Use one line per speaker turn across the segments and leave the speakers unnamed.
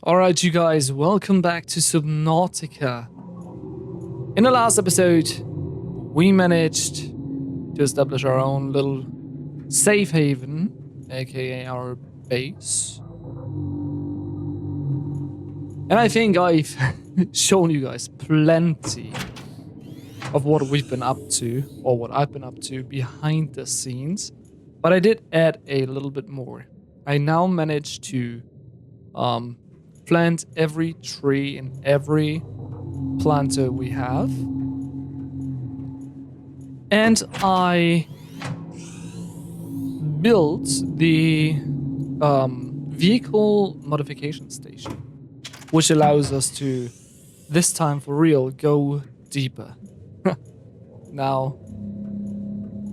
Alright, you guys, welcome back to Subnautica. In the last episode, we managed to establish our own little safe haven, aka our base. And I think I've shown you guys plenty of what we've been up to, or what I've been up to behind the scenes. But I did add a little bit more. I now managed to plant every tree in every planter we have. And I built the vehicle modification station, which allows us to, this time for real, go deeper. Now,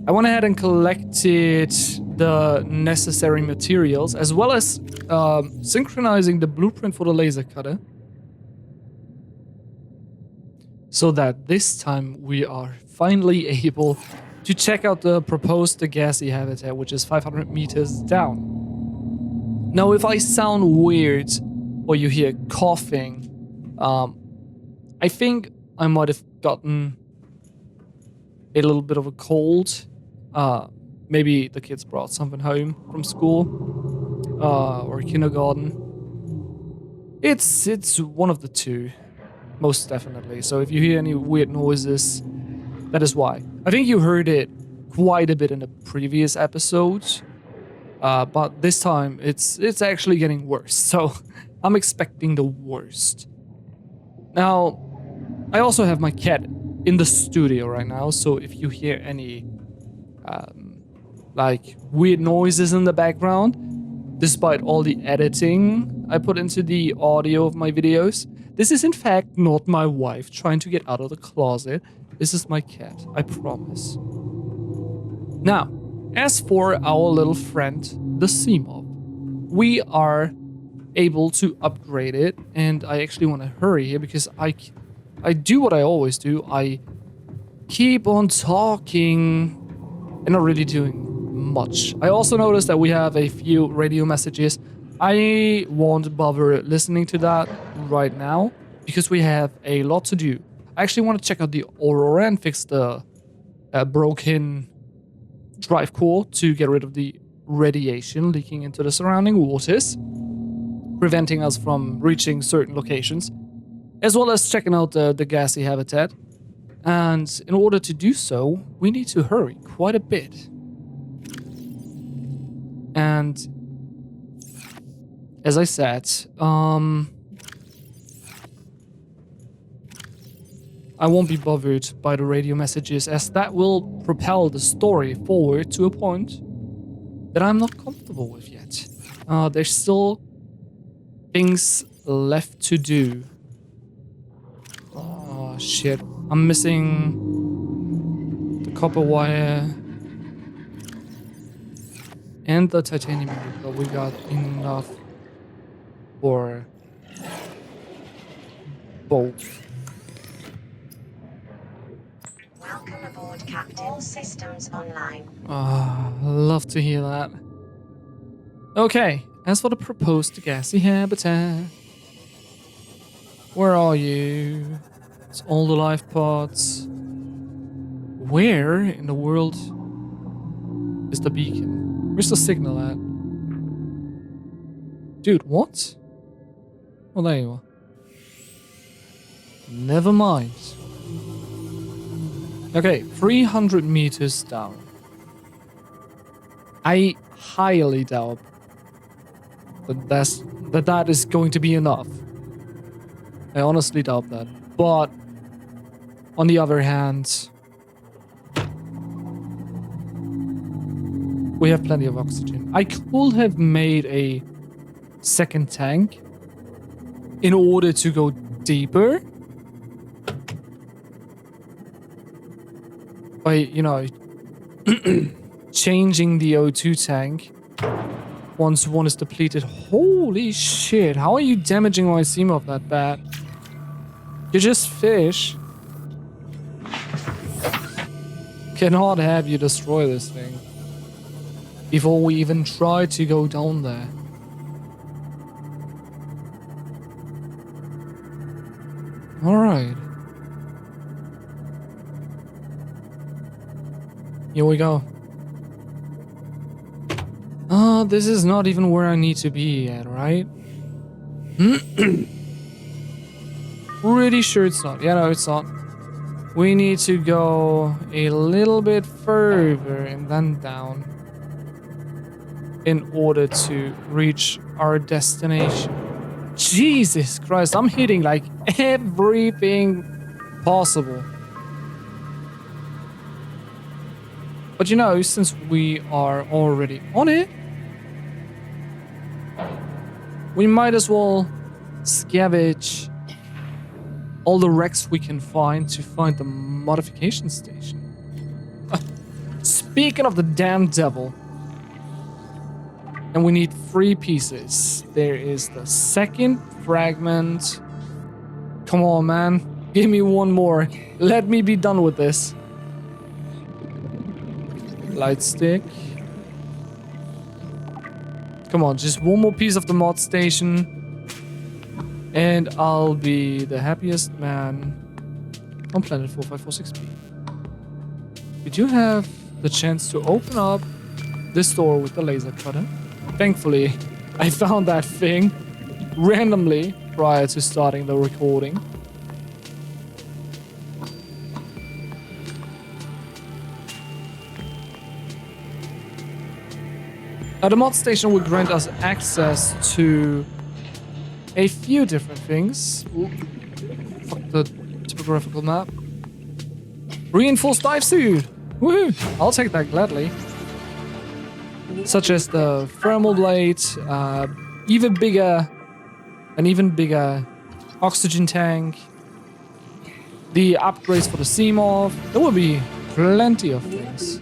I went ahead and collected the necessary materials, as well as synchronizing the blueprint for the laser cutter, so that this time we are finally able to check out the proposed Degasi habitat, which is 500 meters down. Now, if I sound weird or you hear coughing, I think I might have gotten a little bit of a cold. Maybe the kids brought something home from school or kindergarten. It's one of the two, most definitely. So if you hear any weird noises, that is why. I think you heard it quite a bit in the previous episodes, but this time it's actually getting worse. So I'm expecting the worst. Now, I also have my cat in the studio right now, so if you hear any like weird noises in the background, despite all the editing I put into the audio of my videos, this is in fact not my wife trying to get out of the closet. This is my cat, I promise. Now, as for our little friend, the sea mob, we are able to upgrade it, and I actually want to hurry here because I do what I always do. I keep on talking and not really doing much. I also noticed that we have a few radio messages. I won't bother listening to that right now because we have a lot to do. I actually want to check out the Aurora and fix the broken drive core to get rid of the radiation leaking into the surrounding waters, preventing us from reaching certain locations, as well as checking out the Degasi habitat. And in order to do so, we need to hurry quite a bit. And as I said, I won't be bothered by the radio messages, as that will propel the story forward to a point that I'm not comfortable with yet. There's still things left to do. Oh shit, I'm missing the copper wire and the titanium, but we got enough for both.
Welcome aboard, Captain. All systems online.
Love to hear that. Okay, as for the proposed Degasi habitat, where are you? It's all the life pods. Where in the world is the beacon? Where's the signal at? Dude, what? Oh, there you are. Never mind. Okay, 300 meters down. I highly doubt that is going to be enough. I honestly doubt that. But on the other hand, we have plenty of oxygen. I could have made a second tank in order to go deeper by, you know, changing the O2 tank once one is depleted. Holy shit, how are you damaging my sea mob that bad? You're just fish. Cannot have you destroy this thing before we even try to go down there. Alright. Here we go. This is not even where I need to be yet, right? Pretty sure it's not. Yeah, no, it's not. We need to go a little bit further and then down in order to reach our destination. Jesus Christ, I'm hitting like everything possible. But you know, since we are already on it, we might as well scavenge all the wrecks we can find to find the modification station. Speaking of the damn devil, and we need 3 pieces. There is the second fragment. Come on, man. Give me one more. Let me be done with this. Light stick. Come on, just one more piece of the mod station. And I'll be the happiest man on planet 4546b. We do have the chance to open up this door with the laser cutter. Thankfully, I found that thing randomly prior to starting the recording. Now, the mod station will grant us access to a few different things. Ooh, fuck the topographical map. Reinforced dive suit! Woohoo! I'll take that gladly. Such as the thermal blade, an even bigger oxygen tank, the upgrades for the Seamorph. There will be plenty of things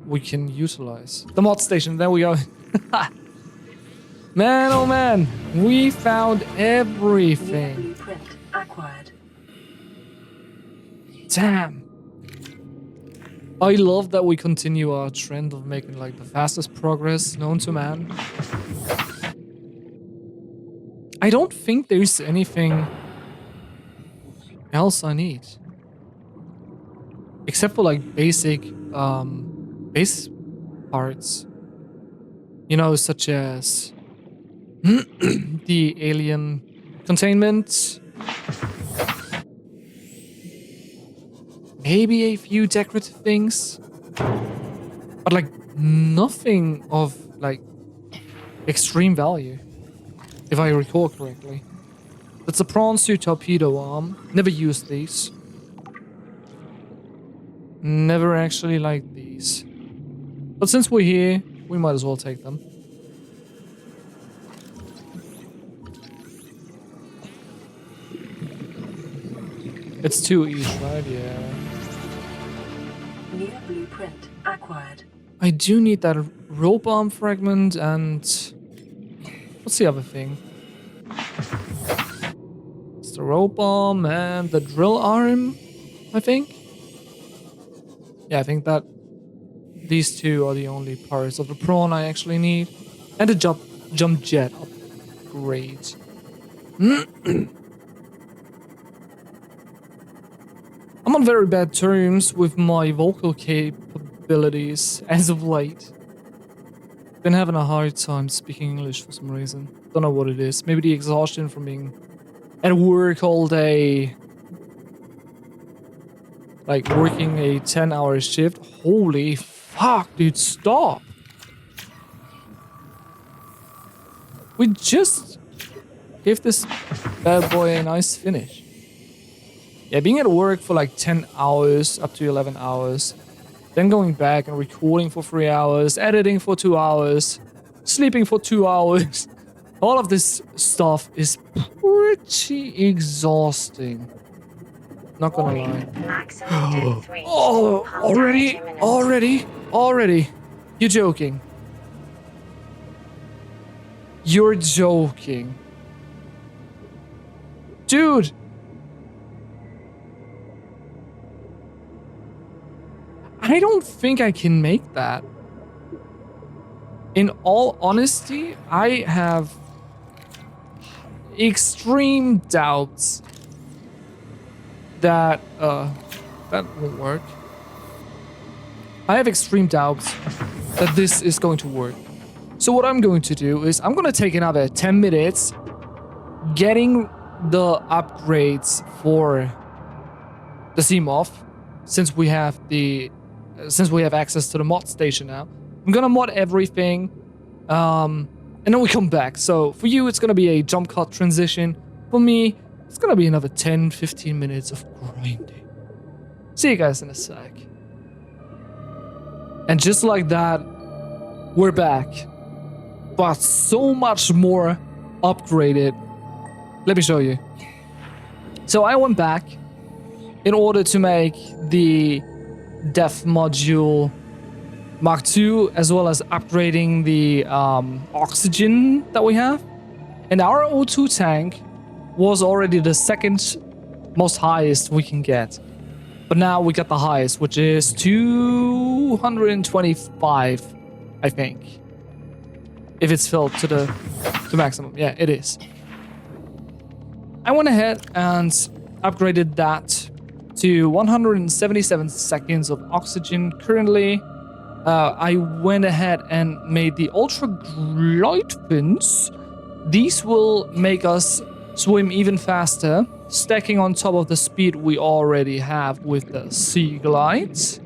we can utilize. The mod station, there we go. Man, oh man, we found everything. Damn. I love that we continue our trend of making like the fastest progress known to man. I don't think there's anything else I need. Except for like basic base parts. You know, such as the alien containment. Maybe a few decorative things. But like nothing of like extreme value. If I recall correctly. That's a prawn suit torpedo arm. Never used these. Never actually liked these. But since we're here, we might as well take them. It's 2 each, right? Yeah.
New blueprint acquired.
I do need that rope arm fragment and... what's the other thing? It's the rope arm and the drill arm, I think? Yeah, I think that these 2 are the only parts of the prawn I actually need. And the jump jet upgrade. I'm on very bad terms with my vocal capabilities as of late. Been having a hard time speaking English for some reason. Don't know what it is. Maybe the exhaustion from being at work all day. Like working a 10-hour shift. Holy fuck, dude, stop. We just gave this bad boy a nice finish. Yeah, being at work for like 10 hours, up to 11 hours, then going back and recording for 3 hours, editing for 2 hours, sleeping for 2 hours. All of this stuff is pretty exhausting. Not gonna lie. Oh, already? You're joking. You're joking. Dude! I don't think I can make that. In all honesty, I have extreme doubts that won't work. I have extreme doubts that this is going to work. So what I'm going to do is I'm going to take another 10 minutes getting the upgrades for the Seamoth, since we have access to the mod station now. I'm gonna mod everything, and then we come back. So for you, it's gonna be a jump cut transition. For me, it's gonna be another 10-15 minutes of grinding. See you guys in a sec. And just like that, we're back, but so much more upgraded. Let me show you. So I went back in order to make the Def module Mark II, as well as upgrading the oxygen that we have. And our O2 tank was already the second most highest we can get. But now we got the highest, which is 225, I think. If it's filled to maximum. Yeah, it is. I went ahead and upgraded that to 177 seconds of oxygen. Currently, I went ahead and made the ultra glide fins. These will make us swim even faster, stacking on top of the speed we already have with the sea glides.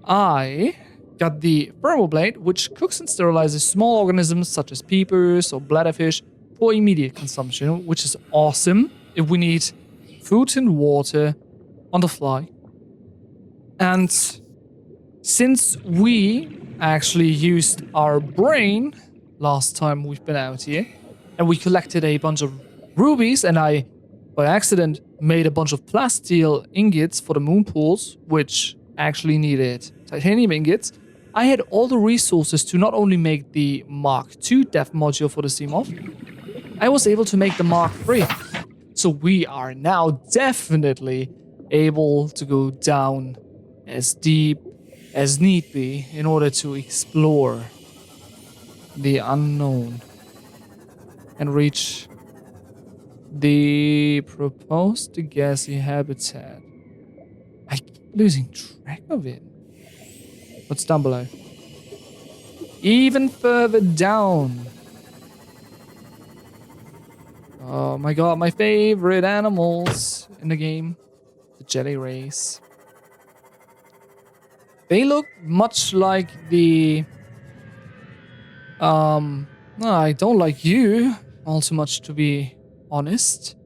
I got the thermal blade, which cooks and sterilizes small organisms such as peepers or bladderfish for immediate consumption, which is awesome if we need food and water on the fly. And since we actually used our brain last time we've been out here, and we collected a bunch of rubies, and I, by accident, made a bunch of plasteel ingots for the moon pools, which actually needed titanium ingots, I had all the resources to not only make the Mark II Def module for the Seamoth, I was able to make the Mark III. So we are now definitely able to go down as deep as need be in order to explore the unknown and reach the proposed Degasi habitat. I keep losing track of it. What's down below? Even further down. Oh my god, my favorite animals in the game. The jelly rays. They look much like the... no, I don't like you all too much, to be honest.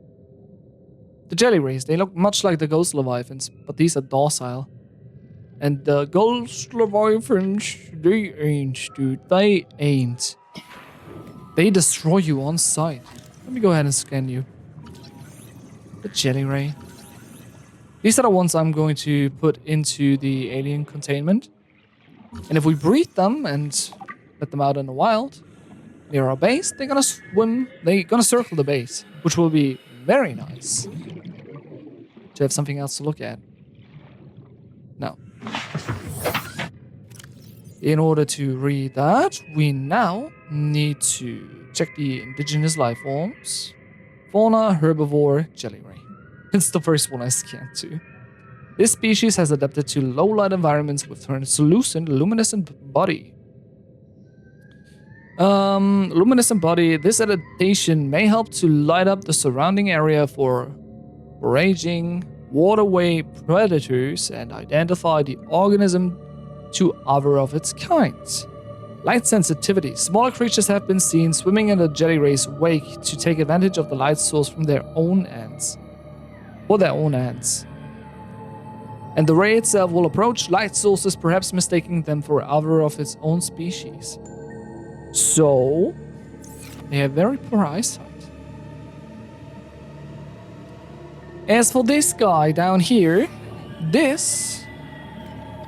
The jelly rays, they look much like the ghost leviathans, but these are docile. And the ghost leviathans, they ain't, dude. They ain't. They destroy you on sight. Let me go ahead and scan you. The jelly ray. These are the ones I'm going to put into the alien containment. And if we breed them and let them out in the wild, near our base, they're gonna swim, they're gonna circle the base, which will be very nice. To have something else to look at. No. In order to read that, we now need to check the indigenous life forms. Fauna, herbivore, jelly ray. It's the first one I scanned too. This species has adapted to low light environments with translucent, luminescent body. Luminescent body. This adaptation may help to light up the surrounding area for foraging, waterway predators, and identify the organism to other of its kinds. Light sensitivity. Smaller creatures have been seen swimming in the jelly ray's wake to take advantage of the light source from their own ends. For their own ends. And the ray itself will approach light sources, perhaps mistaking them for other of its own species. So, they have very poor eyesight. As for this guy down here, this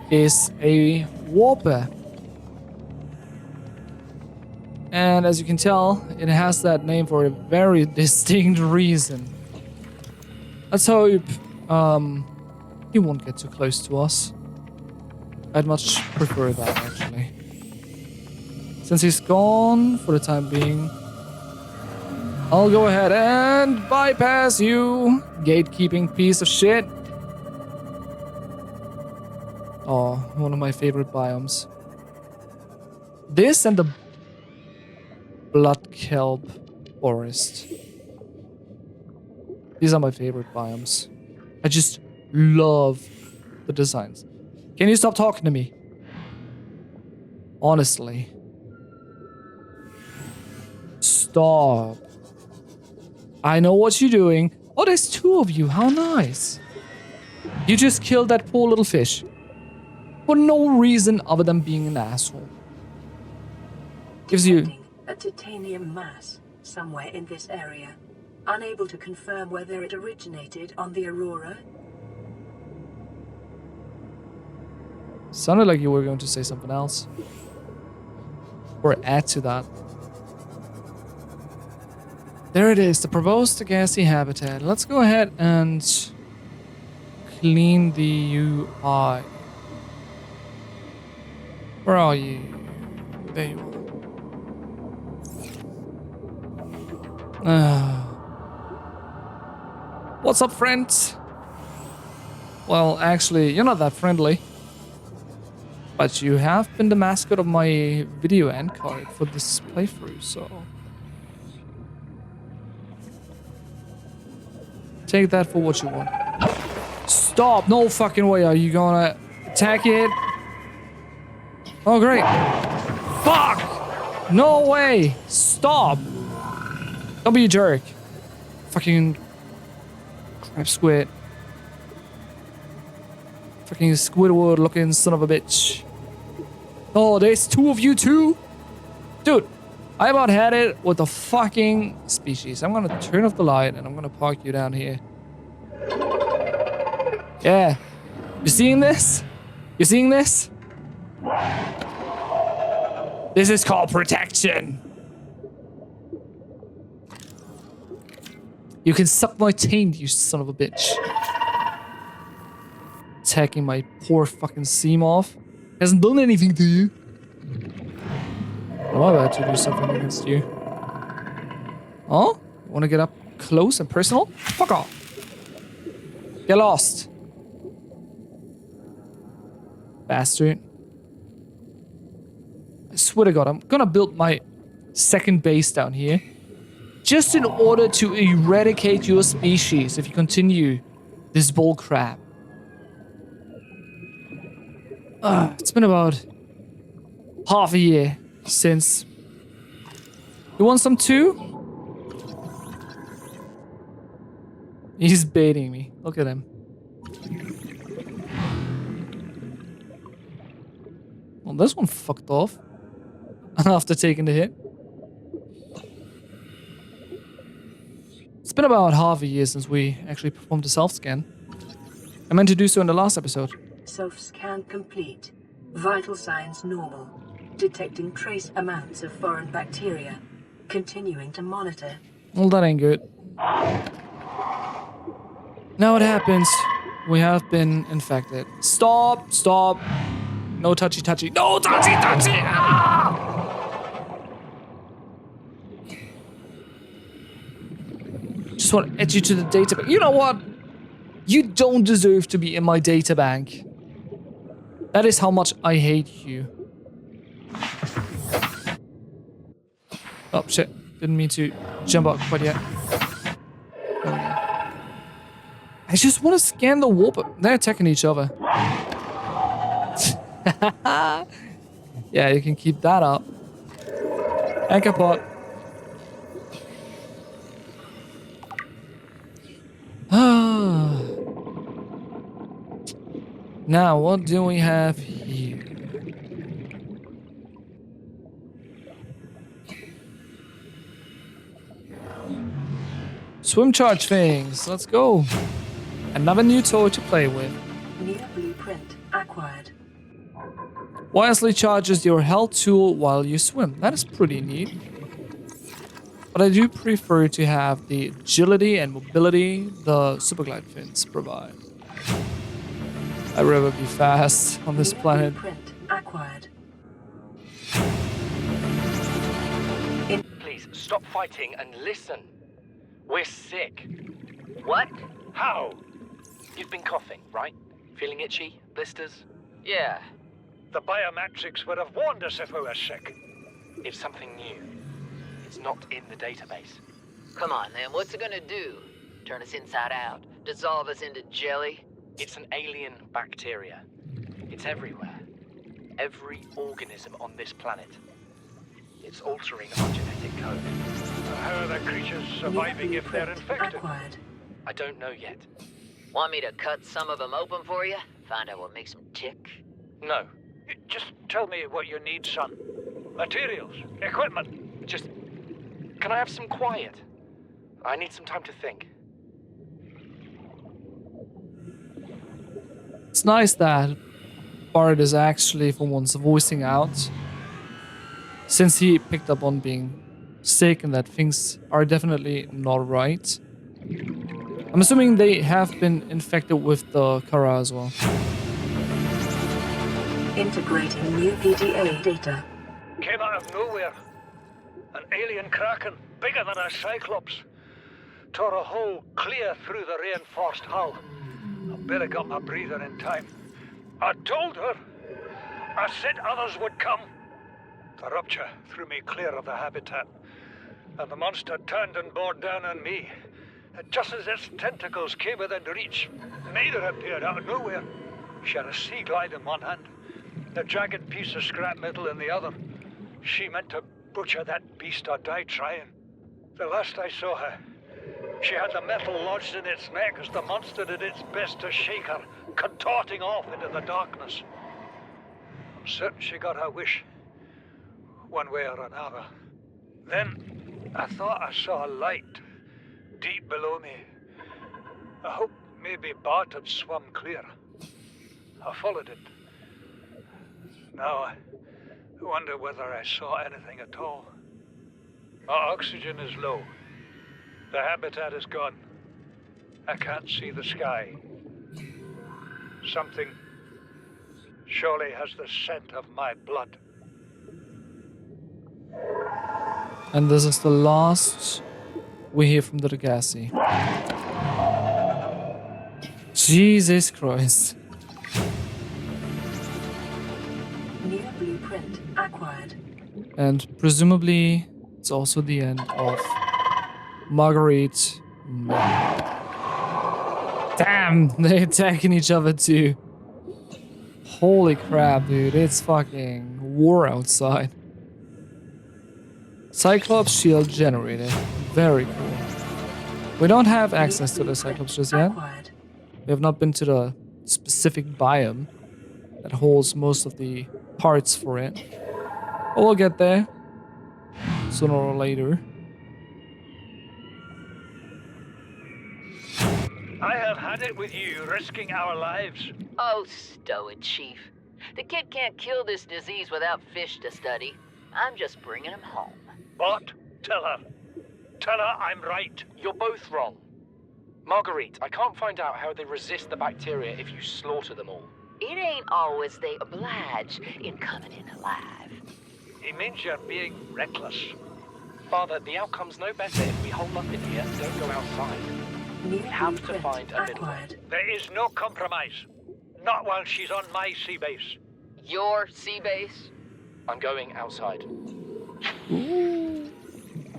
is a warper. And as you can tell, it has that name for a very distinct reason. Let's hope he won't get too close to us. I'd much prefer that, actually. Since he's gone for the time being, I'll go ahead and bypass you, gatekeeping piece of shit. Oh, one of my favorite biomes. This and the blood kelp forest. These are my favorite biomes. I just love the designs. Can you stop talking to me? Honestly. Stop. I know what you're doing. Oh, there's two of you. How nice. You just killed that poor little fish. For no reason other than being an asshole. Gives you...
a titanium mass somewhere in this area. Unable to confirm whether it originated on the Aurora.
Sounded like you were going to say something else. Or add to that. There it is, the proposed Degasi habitat. Let's go ahead and clean the UI. Where are you? There you are. What's up, friends? Well, actually, you're not that friendly. But you have been the mascot of my video end card for this playthrough, so... take that for what you want. Stop! No fucking way are you gonna attack it? Oh, great. Fuck! No way! Stop! Don't be a jerk. Fucking... crab squid. Fucking Squidward looking son of a bitch. Oh, there's two of you too? Dude, I about had it with the fucking species. I'm gonna turn off the light and I'm gonna park you down here. Yeah. You seeing this? You seeing this? This is called protection. You can suck my taint, you son of a bitch. Attacking my poor fucking Seamoth. Hasn't done anything to you. I'm about to do something against you. Oh? You wanna get up close and personal? Fuck off. Get lost. Bastard. I swear to God, I'm gonna build my second base down here. Just in order to eradicate your species if you continue this bull crap. It's been about half a year since. You want some too? He's baiting me. Look at him. Well, this one fucked off after taking the hit. It's been about half a year since we actually performed the self-scan. I meant to do so in the last episode.
Self-scan complete. Vital signs normal. Detecting trace amounts of foreign bacteria. Continuing to monitor.
Well, that ain't good. Now it happens. We have been infected. Stop! Stop! No touchy-touchy. No touchy-touchy! Ah! Just want to add you to the data bank. You know what? You don't deserve to be in my data bank. That is how much I hate you. Oh, shit. Didn't mean to jump up quite yet. I just want to scan the warp. They're attacking each other. Yeah, you can keep that up. Anchor pot. Now, what do we have here? Swim charge things. Let's go. Another new toy to play with.
New blueprint acquired.
Wisely charges your health tool while you swim. That is pretty neat. But I do prefer to have the agility and mobility the superglide fins provide. I'd rather be fast on this planet.
Blueprint acquired.
Please stop fighting and listen. We're sick.
What?
How? You've been coughing, right? Feeling itchy? Blisters?
Yeah.
The biometrics would have warned us if we were sick.
It's something new. It's not in the database.
Come on, then. What's it gonna do? Turn us inside out? Dissolve us into jelly?
It's an alien bacteria. It's everywhere. Every organism on this planet. It's altering our genetic code.
How are the creatures surviving if they're
Blueprint
infected?
acquired.
I don't know yet.
Want me to cut some of them open for you? Find out what makes them tick?
No.
Just tell me what you need, son. Materials, equipment.
Just... Can I have some quiet? I need some time to think.
It's nice that Bart is actually, for once, voicing out. Since he picked up on being sick and that things are definitely not right. I'm assuming they have been infected with the Kara as well.
Integrating new PDA data.
Came out of nowhere. An alien kraken, bigger than a cyclops. Tore a hole clear through the reinforced hull. I barely got my breather in time. I told her. I said others would come. The rupture threw me clear of the habitat, and the monster turned and bore down on me. And just as its tentacles came within reach, neither appeared out of nowhere. She had a sea glide in one hand, a jagged piece of scrap metal in the other. She meant to butcher that beast or die trying. The last I saw her, she had the metal lodged in its neck as the monster did its best to shake her, contorting off into the darkness. I'm certain she got her wish, one way or another. Then I thought I saw a light deep below me. I hoped maybe Bart had swum clear. I followed it. Now I wonder whether I saw anything at all. Our oxygen is low. The habitat is gone. I can't see the sky. Something surely has the scent of my blood.
And this is the last we hear from the Degasi. Jesus Christ.
New blueprint acquired.
And presumably it's also the end of Marguerite. Damn, they're attacking each other too. Holy crap, dude. It's fucking war outside. Cyclops shield generated. Very cool. We don't have access to the Cyclops just yet.
Acquired.
We have not been to the specific biome that holds most of the parts for it. But we'll get there sooner or later.
I have had it with you, risking our lives.
Oh, stow it, Chief. The kid can't kill this disease without fish to study. I'm just bringing him home.
But tell her. Tell her I'm right.
You're both wrong. Marguerite, I can't find out how they resist the bacteria if you slaughter them all.
It ain't always they oblige in coming in alive.
It means you're being reckless.
Father, the outcome's no better if we hold up in here and don't go outside.
New
We have to
blueprint
find a middle way.
acquired.
There is no compromise. Not while she's on my sea base.
Your sea base?
I'm going outside.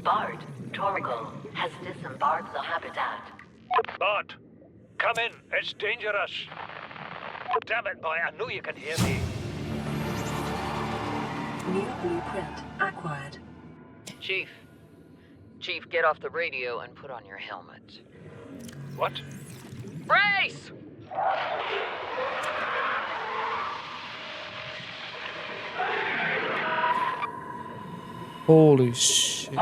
Bart, Torgal has disembarked the habitat.
Bart, come in. It's dangerous. Damn it, boy. I know you can hear me.
New blueprint acquired.
Chief. Chief, get off the radio and put on your helmet.
What?
Brace!
Holy shit.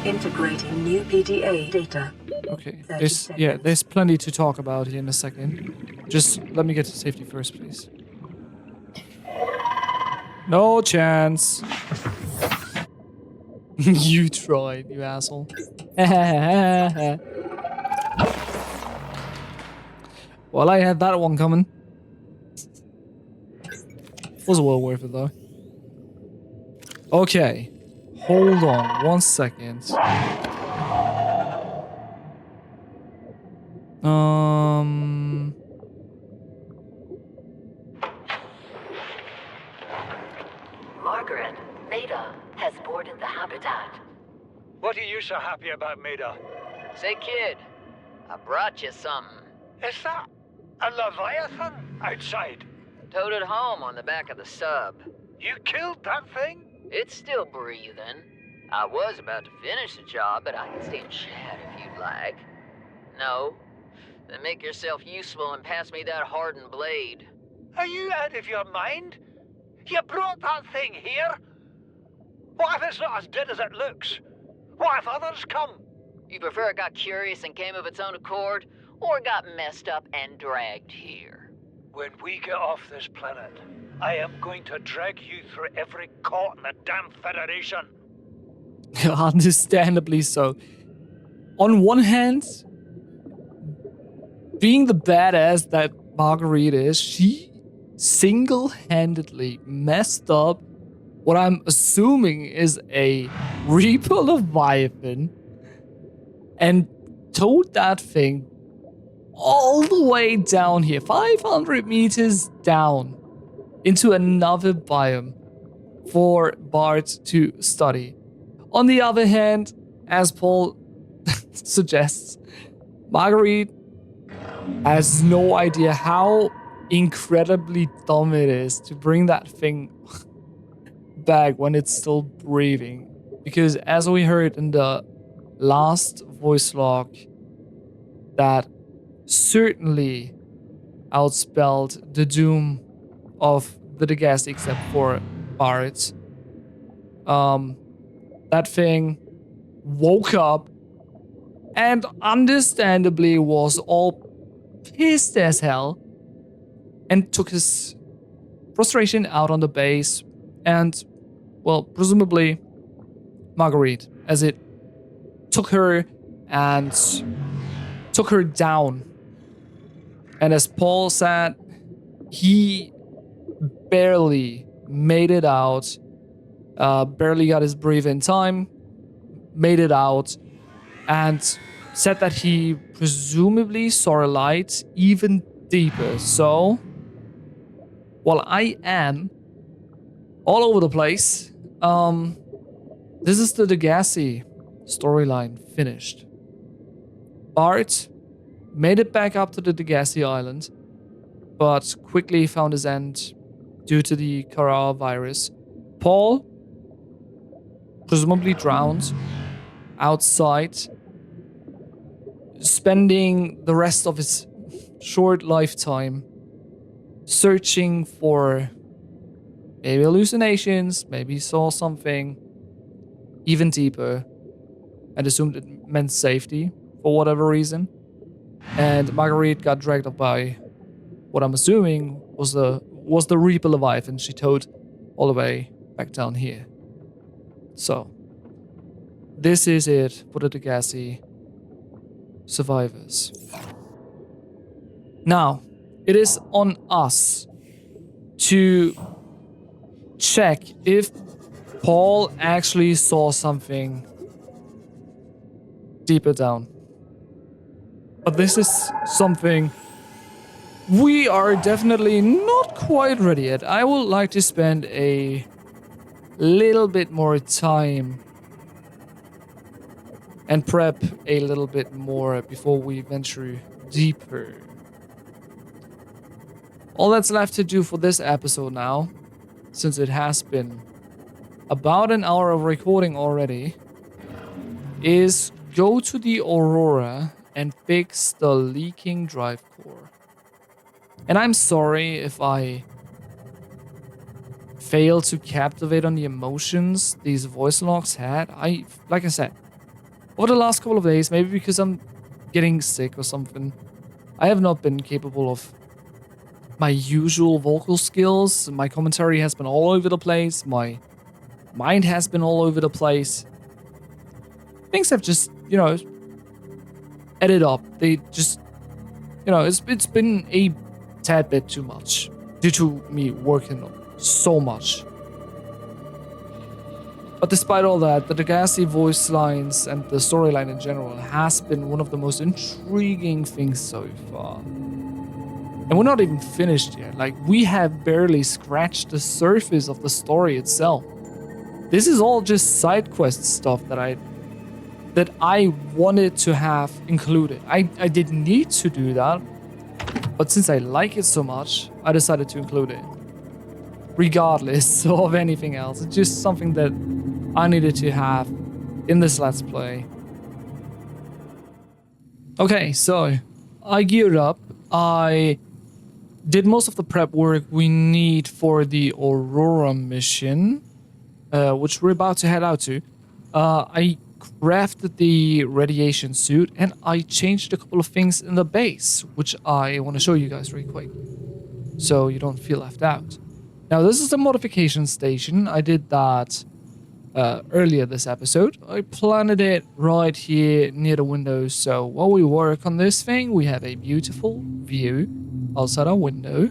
Integrating new PDA data.
Okay,
30
there's
seconds.
plenty to talk about here in a second. Just let me get to safety first, please. No chance. You tried, you asshole. Well, I had that one coming. Was well worth it though. Okay. Hold on 1 second.
Margaret, Maida has boarded the habitat.
What are you so happy about, Maida?
Say, kid, I brought you something.
Is that a Leviathan outside?
Towed it home on the back of the sub.
You killed that thing?
It's still breathing. I was about to finish the job, but I can stay and chat if you'd like. No? Then make yourself useful and pass me that hardened blade.
Are you out of your mind? You brought that thing here? What if it's not as dead as it looks? What if others come?
You prefer it got curious and came of its own accord, or got messed up and dragged here?
When we get off this planet, I am going to drag you through every court in the damn Federation.
Understandably so. On one hand, being the badass that Marguerite is, she single-handedly messed up what I'm assuming is a Reaper Leviathan and towed that thing all the way down here, 500 meters down, into another biome for Bart to study. On the other hand, as Paul suggests, Marguerite has no idea how incredibly dumb it is to bring that thing back when it's still breathing. Because as we heard in the last voice log, that certainly outspelled the doom of the Degasi, except for Bart. That thing woke up and understandably was all pissed as hell and took his frustration out on the base and, well, presumably Marguerite, as it took her and took her down. And as Paul said, he barely made it out, barely got his breath in time, made it out, and said that he presumably saw a light even deeper. So, while I am all over the place, this is the Degasi storyline finished. Bart made it back up to the Degasi island, but quickly found his end due to the Kara virus. Paul, presumably drowned outside, spending the rest of his short lifetime searching for maybe hallucinations, maybe saw something even deeper and assumed it meant safety for whatever reason. And Marguerite got dragged up by what I'm assuming was the Reaper Leviathan she towed all the way back down here. So, this is it for the Degasi survivors. Now, it is on us to check if Paul actually saw something deeper down. But this is something we are definitely not quite ready yet. I would like to spend a little bit more time and prep a little bit more before we venture deeper. All that's left to do for this episode now, since it has been about an hour of recording already, is go to the Aurora and fix the leaking drive core. And I'm sorry if I failed to captivate on the emotions these voice logs had. Like I said, over the last couple of days, maybe because I'm getting sick or something, I have not been capable of my usual vocal skills. My commentary has been all over the place. My mind has been all over the place. Things have just, added up. They just, it's been a tad bit too much due to me working so much. But despite all that, the Degasi voice lines and the storyline in general has been one of the most intriguing things so far. And we're not even finished yet. Like, we have barely scratched the surface of the story itself. This is all just side quest stuff that I wanted to have included. I didn't need to do that, but since I like it so much, I decided to include it. Regardless of anything else. It's just something that I needed to have in this Let's Play. Okay, so I geared up. I did most of the prep work we need for the Aurora mission, which we're about to head out to. I crafted the radiation suit and I changed a couple of things in the base, which I want to show you guys really quick, so you don't feel left out. Now, this is the modification station. I did that earlier this episode. I planted it right here near the windows, so while we work on this thing, we have a beautiful view outside our window.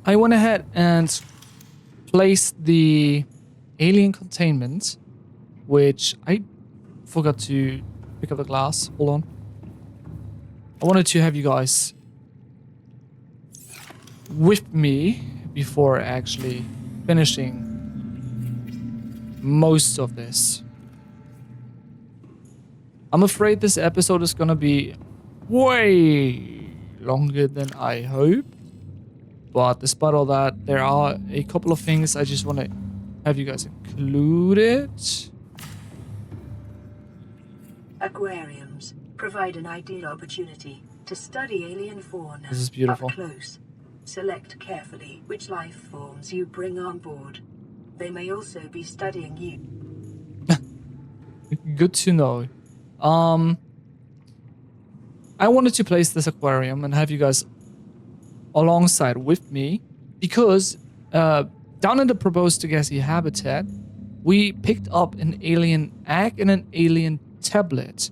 I went ahead and placed the alien containment, which I forgot to pick up the glass. Hold on. I wanted to have you guys with me before actually finishing most of this. I'm afraid this episode is gonna be way longer than I hope, but despite all that, there are a couple of things I just want to have you guys included.
Aquariums provide an ideal opportunity to study alien fauna
This is beautiful.
up close. Select carefully which life forms you bring on board. They may also be studying you.
Good to know. I wanted to place this aquarium and have you guys alongside with me because down in the proposed Degasi habitat, we picked up an alien egg and an alien tablet.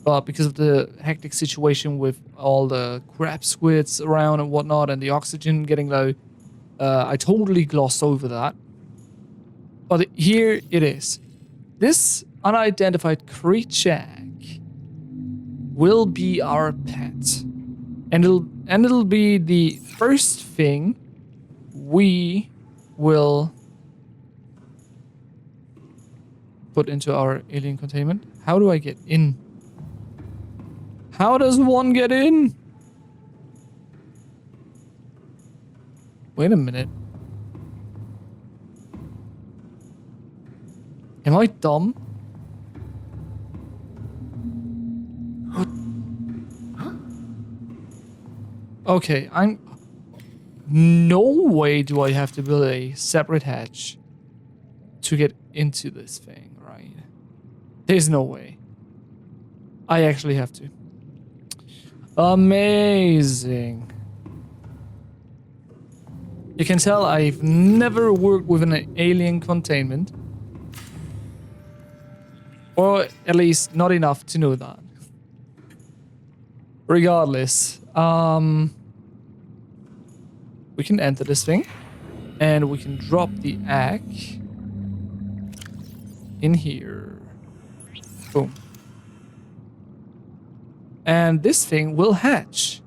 But because of the hectic situation with all the crab squids around and whatnot and the oxygen getting low, I totally glossed over that. But here it is. This unidentified creature will be our pet. And it'll be the first thing we will put into our alien containment. How do I get in? How does one get in? Wait a minute. Am I dumb? What? Okay, no way do I have to build a separate hatch to get into this thing, right? There's no way. I actually have to. Amazing. You can tell I've never worked with an alien containment. Or at least not enough to know that. Regardless, we can enter this thing and we can drop the egg in here. Boom. And this thing will hatch.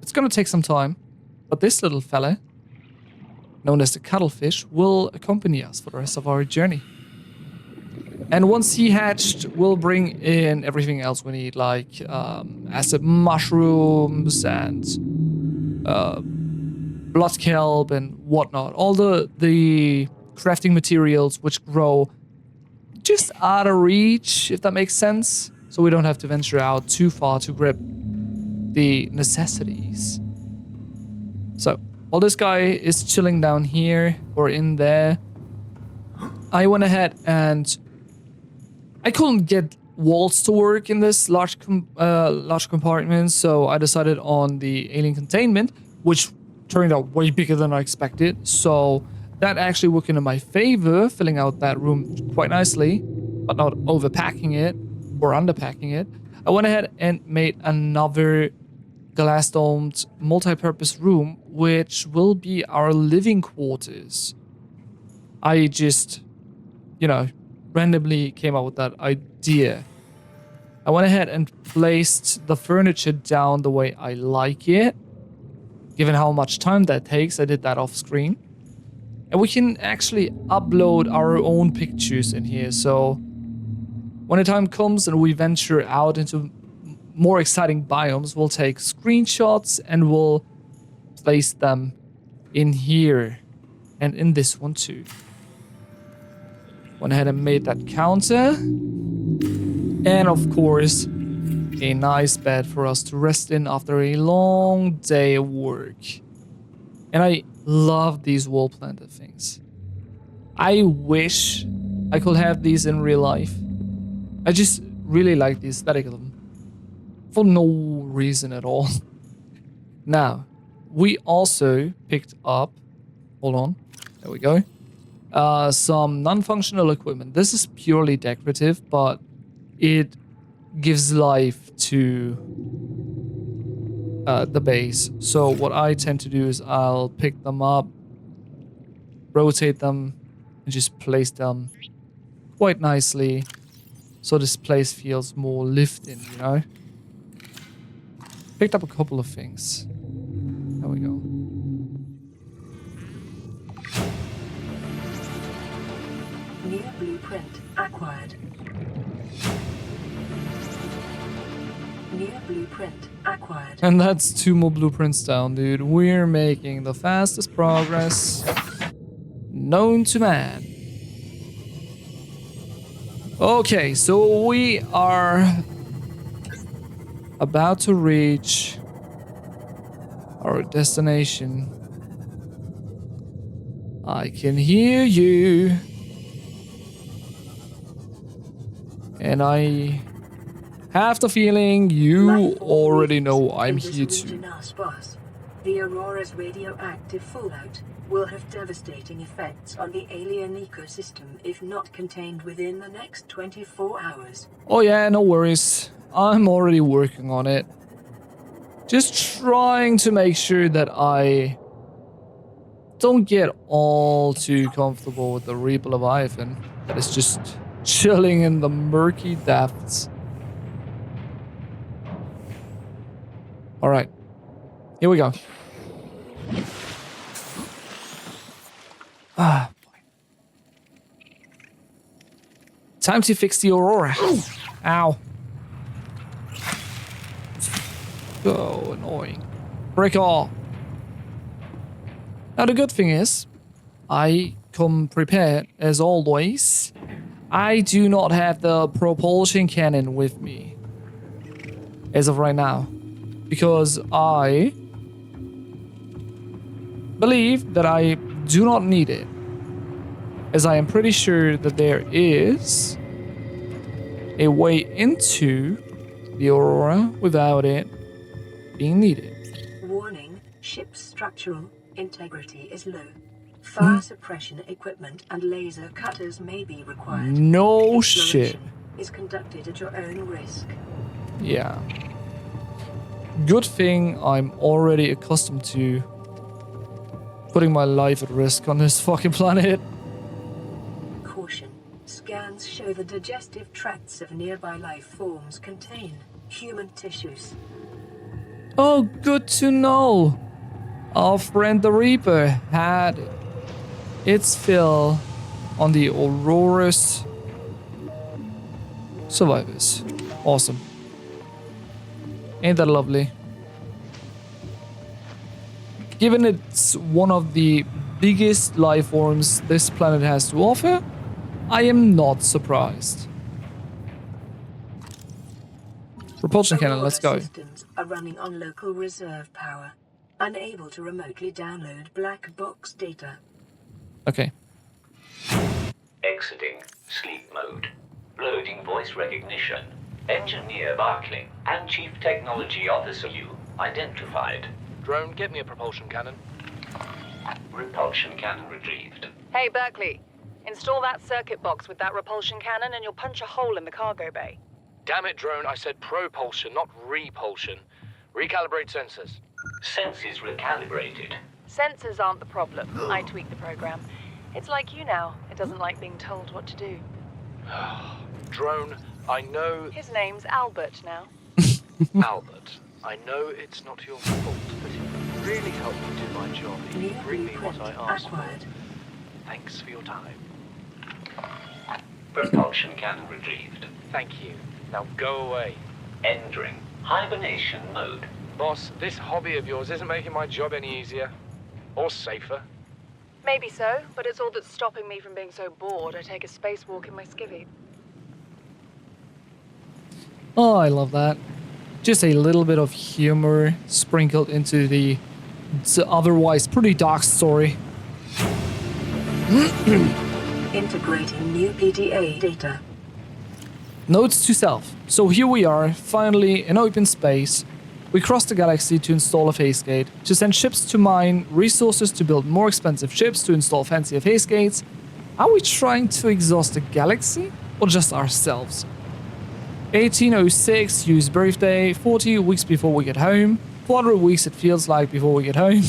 It's gonna take some time, but this little fella, known as the cuttlefish, will accompany us for the rest of our journey. And once he hatched, we'll bring in everything else we need, like acid mushrooms and blood kelp and whatnot. All the crafting materials which grow just out of reach, if that makes sense. So we don't have to venture out too far to grab the necessities. So while this guy is chilling down here or in there, I went ahead and I couldn't get walls to work in this large compartment, so I decided on the alien containment, which turned out way bigger than I expected. So that actually worked in my favor, filling out that room quite nicely, but not overpacking it or underpacking it. I went ahead and made another glass-domed multi-purpose room, which will be our living quarters. I just, randomly came up with that idea. I went ahead and placed the furniture down the way I like it. Given how much time that takes, I did that off screen. And we can actually upload our own pictures in here. So when the time comes and we venture out into more exciting biomes, we'll take screenshots and we'll place them in here and in this one too. Went ahead and made that counter. And of course, a nice bed for us to rest in after a long day of work. And I love these wall planted things. I wish I could have these in real life. I just really like the aesthetic of them. For no reason at all. Now, we also picked up, hold on, there we go, some non-functional equipment. This is purely decorative, but it gives life to the base. So what I tend to do is I'll pick them up, rotate them, and just place them quite nicely so this place feels more lived in, Picked up a couple of things. There we go.
New blueprint acquired. New blueprint acquired.
And that's 2 more blueprints down, dude. We're making the fastest progress known to man. Okay, so we are about to reach our destination. I can hear you. And I have the feeling you already know I'm here too.
The Aurora's radioactive fallout will have devastating effects on the alien ecosystem if not contained within the next 24 hours.
Oh yeah, no worries. I'm already working on it. Just trying to make sure that I don't get all too comfortable with the Reaper Leviathan that is just chilling in the murky depths. Alright, here we go. Ah, boy. Time to fix the Aurora. Ow. So annoying. Break all. Now the good thing is, I come prepared as always. I do not have the propulsion cannon with me as of right now, because I believe that I do not need it, as I am pretty sure that there is a way into the Aurora without it being needed.
Warning, ship's structural integrity is low. Fire suppression equipment and laser cutters may be required.
No shit.
Is conducted at your own risk.
Yeah. Good thing I'm already accustomed to putting my life at risk on this fucking planet.
Caution. Scans show the digestive tracts of nearby life forms contain human tissues.
Oh, good to know. Our friend the Reaper had its fill on the Aurora's survivors. Awesome. Ain't that lovely? Given it's one of the biggest life forms this planet has to offer, I am not surprised. Propulsion cannon, let's go.
Systems are running on local reserve power, unable to remotely download black box data.
Okay.
Exiting sleep mode. Loading voice recognition. Engineer Barkling and Chief Technology Officer you identified.
Drone, get me a propulsion cannon.
Repulsion cannon retrieved.
Hey, Berkeley. Install that circuit box with that repulsion cannon and you'll punch a hole in the cargo bay.
Damn it, Drone, I said propulsion, not repulsion. Recalibrate sensors.
Sensors recalibrated.
Sensors aren't the problem. I tweaked the program. It's like you now. It doesn't like being told what to do.
Drone, I know...
His name's Albert now.
Albert, I know it's not your fault, but it really helped me do my job.
New
You bring me what I
blueprint
asked for.
acquired.
Thanks for your time.
Propulsion cannon retrieved.
Thank you. Now go away.
Entering hibernation mode.
Boss, this hobby of yours isn't making my job any easier. Or safer.
Maybe so, but it's all that's stopping me from being so bored I take a spacewalk in my skivvy.
Oh, I love that. Just a little bit of humor sprinkled into the otherwise pretty dark story.
Integrating new PDA data.
Notes to self. So here we are, finally in open space. We crossed the galaxy to install a phase gate, to send ships to mine, resources to build more expensive ships, to install fancier phase gates. Are we trying to exhaust the galaxy or just ourselves? 1806, Hugh's birthday, 40 weeks before we get home, 400 weeks it feels like before we get home.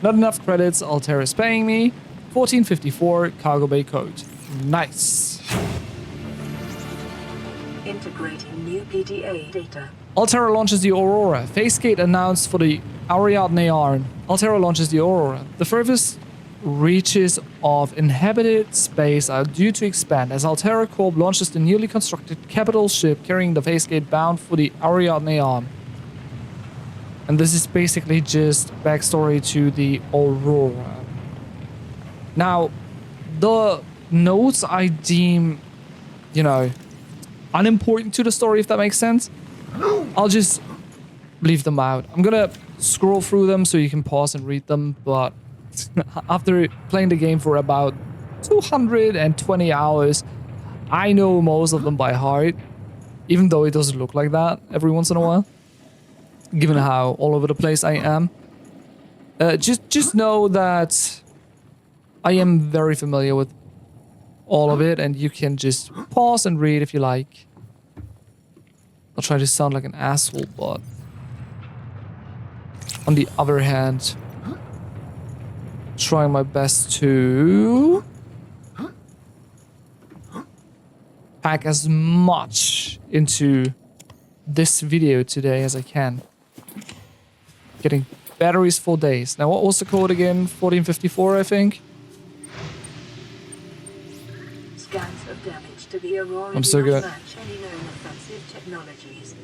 Not enough credits, Altera's paying me. 1454, cargo bay code. Nice.
Integrating new PDA data.
Altera launches the Aurora. Phase gate announced for the Ariadne arm. Altera launches the Aurora. The furthest reaches of inhabited space are due to expand as Altera Corp launches the newly constructed capital ship carrying the phase gate bound for the Ariadne arm. And this is basically just backstory to the Aurora. Now, the notes I deem, you know, unimportant to the story, if that makes sense, I'll just leave them out. I'm gonna scroll through them so you can pause and read them, but after playing the game for about 220 hours, I know most of them by heart, even though it doesn't look like that every once in a while, given how all over the place I am. Just know that I am very familiar with all of it, and you can just pause and read if you like. I'll try to sound like an asshole, but on the other hand, trying my best to pack as much into this video today as I can. Getting batteries for days. Now, what was the code again? 1454, I think.
Scans of damage to the Aurora
I'm so
do not
good.
match any known offensive technologies.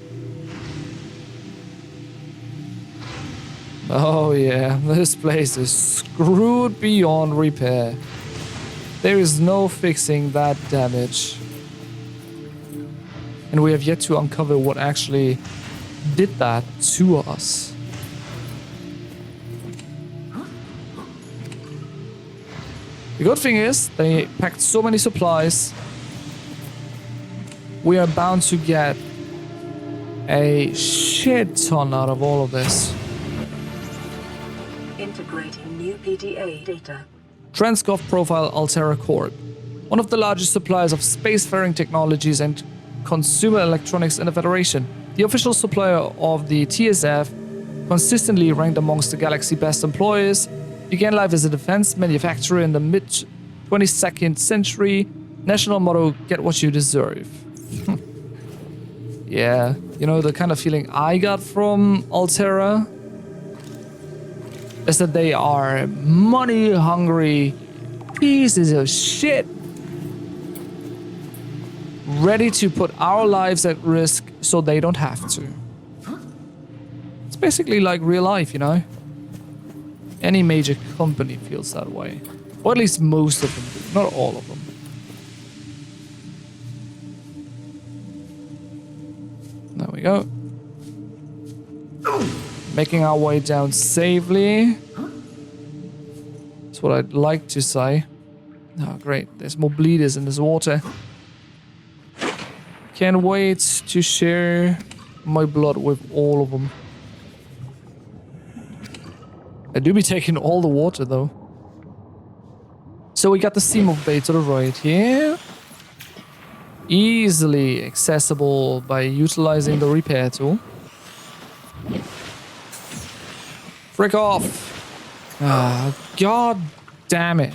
Oh yeah, this place is screwed beyond repair. There is no fixing that damage. And we have yet to uncover what actually did that to us. The good thing is, they packed so many supplies. We are bound to get a shit ton out of all of this.
Integrating new PDA data.
Transgov Profile Altera Corp, one of the largest suppliers of spacefaring technologies and consumer electronics in the Federation. The official supplier of the TSF, consistently ranked amongst the galaxy best employers, began life as a defense manufacturer in the mid-22nd century. National motto, get what you deserve. Yeah, you know, the kind of feeling I got from Altera is that they are money-hungry pieces of shit, ready to put our lives at risk so they don't have to. It's basically like real life, you know? Any major company feels that way. Or at least most of them do, not all of them. There we go. Making our way down safely. That's what I'd like to say. Oh, great. There's more bleeders in this water. Can't wait to share my blood with all of them. I do be taking all the water, though. So we got the Seamove Bay to the right here. Easily accessible by utilizing the repair tool. Frick off! Ah, god damn it.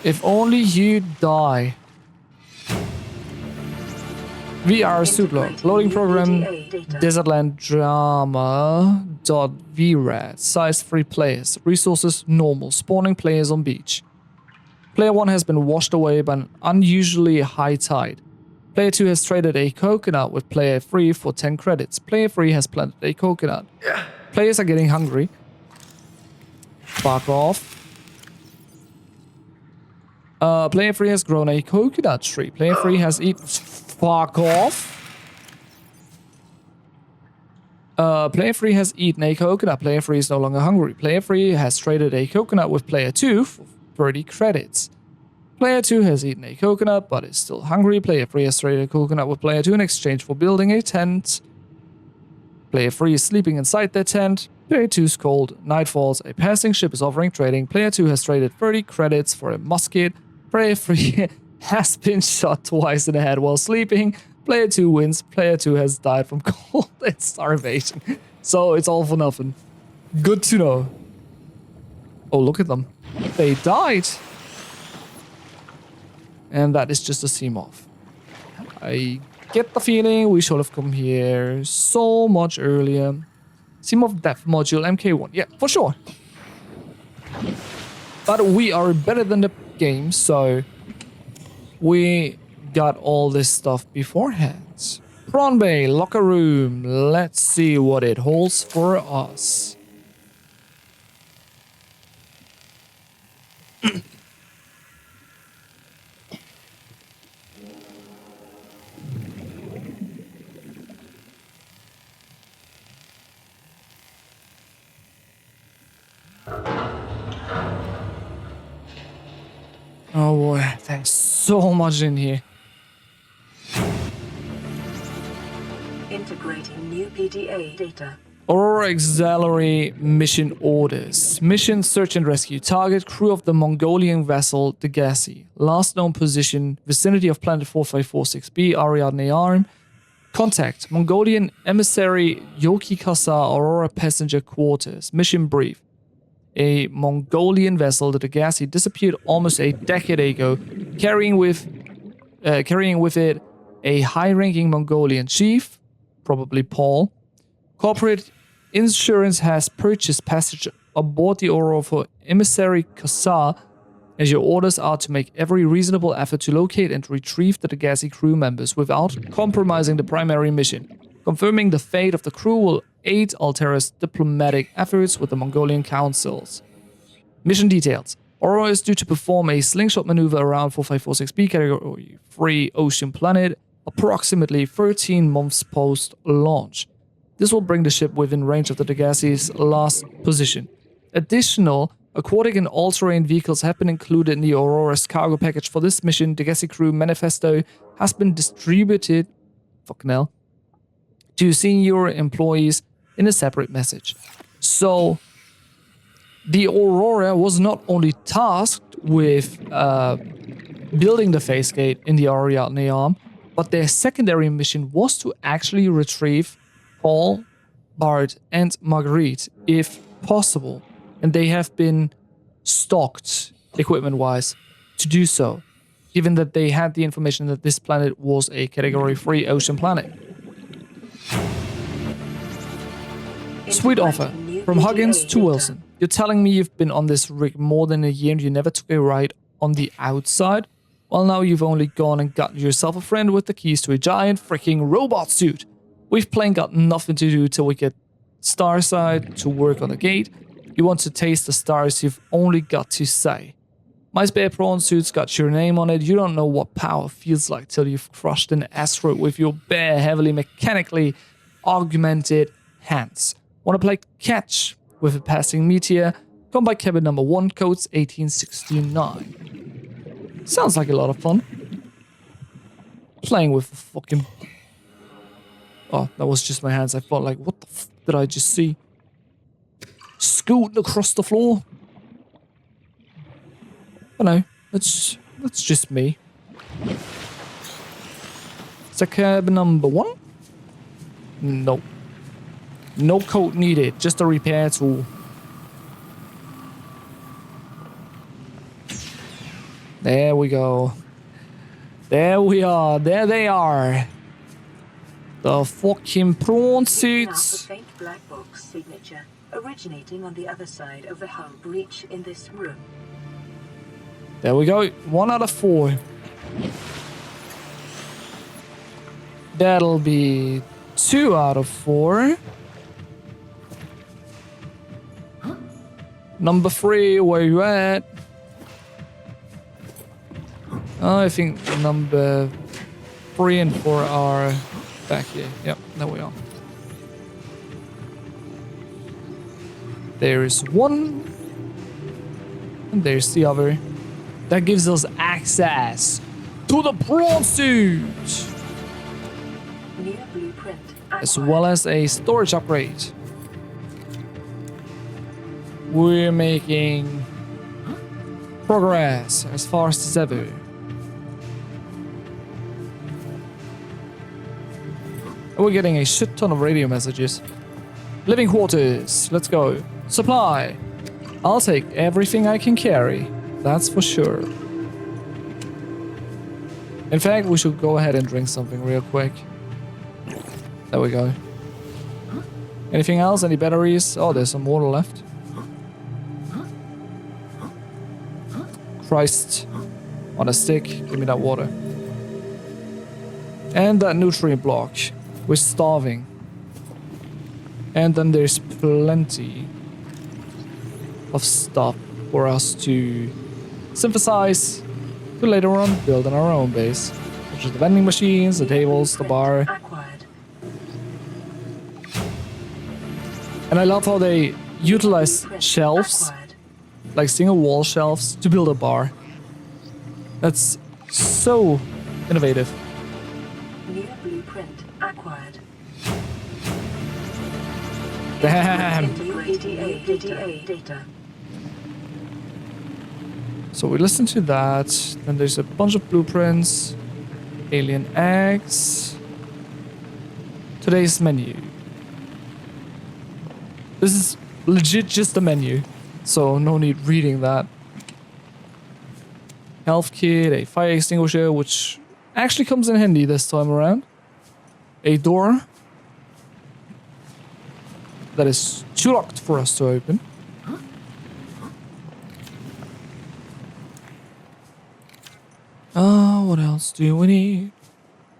If only you die. VR suit load. Loading program Desertland Drama .vrad. Size 3 players. Resources normal. Spawning players on beach. Player 1 has been washed away by an unusually high tide. Player 2 has traded a coconut with player 3 for 10 credits. Player 3 has planted a coconut. Players are getting hungry. Fuck off. Player 3 has grown a coconut tree. Player 3 has eaten... Fuck off. Player 3 has eaten a coconut. Player 3 is no longer hungry. Player 3 has traded a coconut with player 2 for 30 credits. Player 2 has eaten a coconut but is still hungry. Player 3 has traded a coconut with player 2 in exchange for building a tent. Player 3 is sleeping inside their tent. Player 2 is cold. Night falls. A passing ship is offering trading. Player 2 has traded 30 credits for a musket. Player 3 has been shot twice in the head while sleeping. Player 2 wins. Player 2 has died from cold and starvation. So it's all for nothing. Good to know. Oh, look at them. They died. And that is just a seam-off. I get the feeling we should have come here so much earlier. Seam-off depth module MK1. Yeah, for sure. But we are better than the game, so we got all this stuff beforehand. Prawn Bay, locker room. Let's see what it holds for us. Oh boy, there's so much in here.
Integrating new PDA data.
Aurora Auxiliary mission orders. Mission search and rescue. Target crew of the Mongolian vessel Degasi. Last known position vicinity of planet 4546b, Ariadne Arm. Contact Mongolian emissary Yoki Kasa Aurora passenger quarters. Mission brief. A Mongolian vessel, the Degasi, disappeared almost a decade ago, carrying with it a high-ranking Mongolian chief, probably Paul. Corporate insurance has purchased passage aboard the Aurora for emissary Kasa, as your orders are to make every reasonable effort to locate and retrieve the Degasi crew members without compromising the primary mission. Confirming the fate of the crew will aid Altera's diplomatic efforts with the Mongolian councils. Mission details. Aurora is due to perform a slingshot maneuver around 4546b Category 3 Ocean Planet approximately 13 months post-launch. This will bring the ship within range of the Degasi's last position. Additional aquatic and all-terrain vehicles have been included in the Aurora's cargo package for this mission. Degasi crew manifesto has been distributed to senior employees in a separate message. So, the Aurora was not only tasked with building the phase gate in the Ariadne Arm, but their secondary mission was to actually retrieve Paul, Bart, and Marguerite, if possible. And they have been stocked, equipment-wise, to do so, given that they had the information that this planet was a Category 3 ocean planet. Sweet offer. From Huggins to Wilson. You're telling me you've been on this rig more than a year and you never took a ride on the outside? Well, now you've only gone and gotten yourself a friend with the keys to a giant freaking robot suit. We've plain got nothing to do till we get Starside to work on the gate. You want to taste the stars, you've only got to say. My spare prawn suit's got your name on it. You don't know what power feels like till you've crushed an asteroid with your bare, heavily mechanically augmented hands. Want to play catch with a passing meteor? Come by cabin number 1, codes 1869. Sounds like a lot of fun. Playing with a fucking... Oh, that was just my hands. I felt like, what the f did I just see? Scooting across the floor. I know, that's just me. Is that cabin number 1? Nope. No code needed, just a repair tool. There we go. There we are. There they are. The fucking prawn
Picking up a
suits.
faint black box signature originating on the other side of the hull breach in this room.
There we go. 1 out of 4. That'll be 2 out of 4. Number 3, where you at? Oh, I think number 3 and 4 are back here. Yep, there we are. There's one. And there's the other. That gives us access to the prawn suit.
New blueprint
As
acquired.
well as a storage upgrade. We're making progress as fast as ever. And we're getting a shit ton of radio messages. Living quarters, let's go. Supply. I'll take everything I can carry. That's for sure. In fact, we should go ahead and drink something real quick. There we go. Anything else? Any batteries? Oh, there's some water left. Christ. On a stick. Give me that water. And that nutrient block. We're starving. And then there's plenty of stuff for us to synthesize to later on build on our own base. Such as the vending machines, the tables, the bar.
Acquired.
And I love how they utilize shelves,
Acquired.
like single wall shelves, to build a bar. That's so innovative.
New blueprint acquired.
Damn.
Integrating PDA data.
So we listen to that. Then there's a bunch of blueprints. Alien eggs. Today's menu. This is legit just the menu. So no need reading that. Health kit, a fire extinguisher, which actually comes in handy this time around. A door that is too locked for us to open. What else do we need?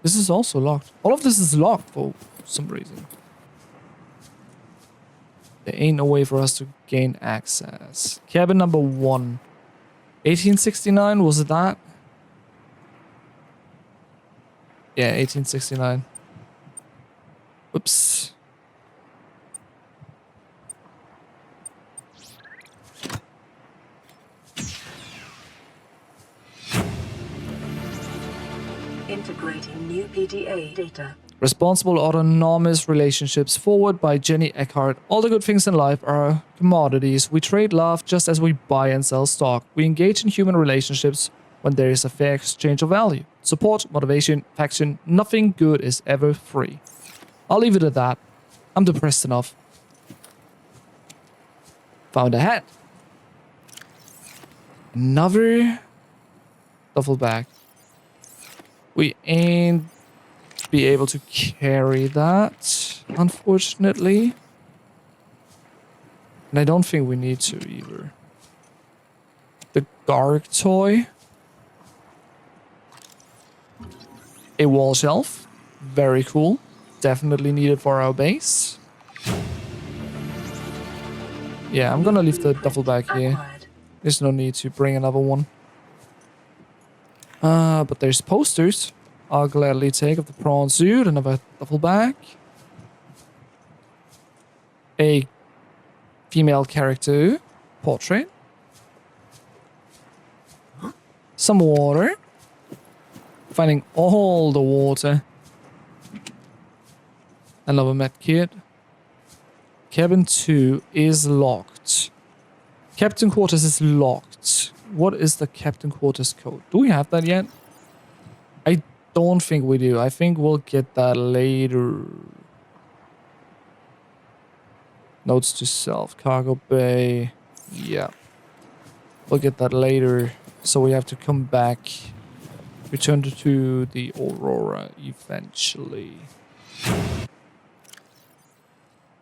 This is also locked. All of this is locked for some reason. There ain't no way for us to gain access. Cabin number 1. 1869, was it that? Yeah, 1869. Oops.
Integrating new PDA data.
Responsible autonomous relationships forward by Jenny Eckhart. All the good things in life are commodities. We trade love just as we buy and sell stock. We engage in human relationships when there is a fair exchange of value. Support, motivation, faction, nothing good is ever free. I'll leave it at that. I'm depressed enough. Found a hat. Another duffel bag. We ain't be able to carry that, unfortunately. And I don't think we need to either. The Garg toy. A wall shelf. Very cool. Definitely needed for our base. Yeah, I'm gonna leave the duffel bag here.
Acquired.
There's no need to bring another one. But there's posters. I'll gladly take of the prawn suit, another duffel bag. A female character portrait. Some water. Finding all the water. Another med kit. Cabin 2 is locked. Captain quarters is locked. What is the captain quarters code? Do we have that yet? I don't think we do. I think we'll get that later. Notes to self. Cargo bay. Yeah. We'll get that later. So we have to come back, return to the Aurora eventually.